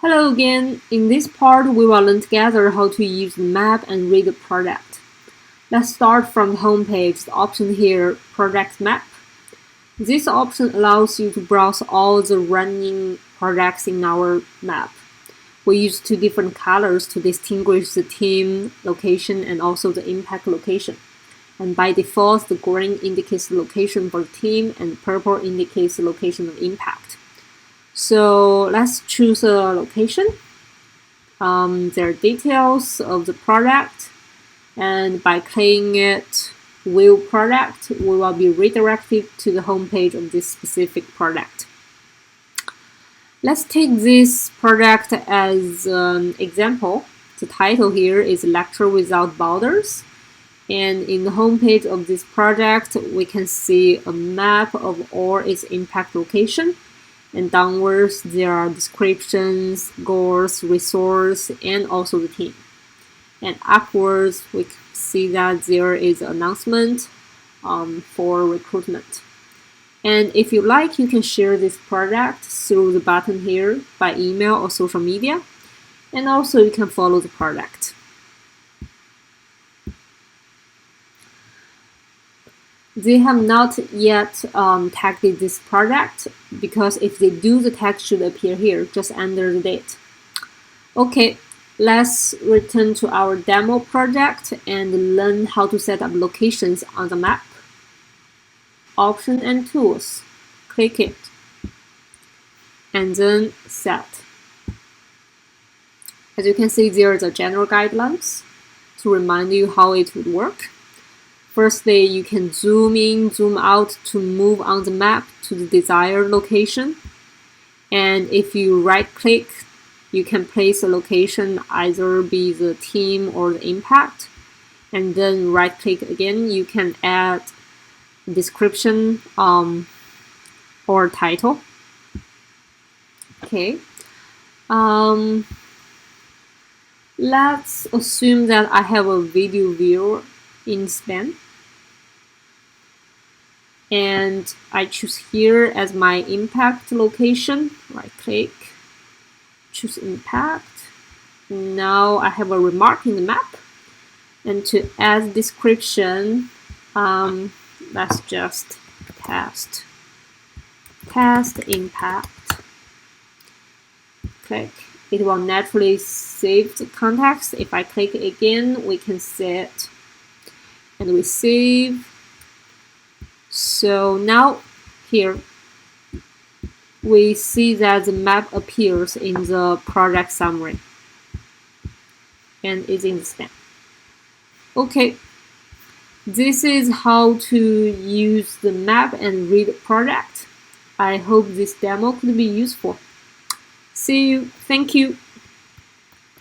Hello again. In this part, we will learn together how to use the map and read the project. Let's start from the home page. The option here, Project Map. This option allows you to browse all the running projects in our map. We use two different colors to distinguish the team location and also the impact location. And by default, the green indicates the location for the team and purple indicates the location of impact. So let's choose a location. There are details of the product, and by clicking it, View Product, we will be redirected to the home page of this specific product. Let's take this product as an example. The title here is Lecture Without Borders. And in the home page of this project, we can see a map of all its impact location. And downwards, there are descriptions, goals, resource, and also the team. And upwards, we see that there is an announcement for recruitment. And if you like, you can share this project through the button here by email or social media. And also, you can follow the project. They have not yet tagged this project, because if they do, the tag should appear here, just under the date. Okay, let's return to our demo project and learn how to set up locations on the map. Option and Tools, click it, and then Set. As you can see, there are the general guidelines to remind you how it would work. Firstly, you can zoom in, zoom out to move on the map to the desired location. And if you right-click, you can place a location, either be the team or the impact. And then right-click again, you can add description or title. Okay. Let's assume that I have a video viewer in span, and I choose here as my impact location. Right click, choose impact. Now I have a remark in the map, and to add description, let's just test impact. Click. It will naturally save the context. If I click again, we can set and we save. So now here we see that the map appears in the project summary and is in the span. Okay, this is how to use the map and read the project. I hope this demo could be useful. See you. Thank you.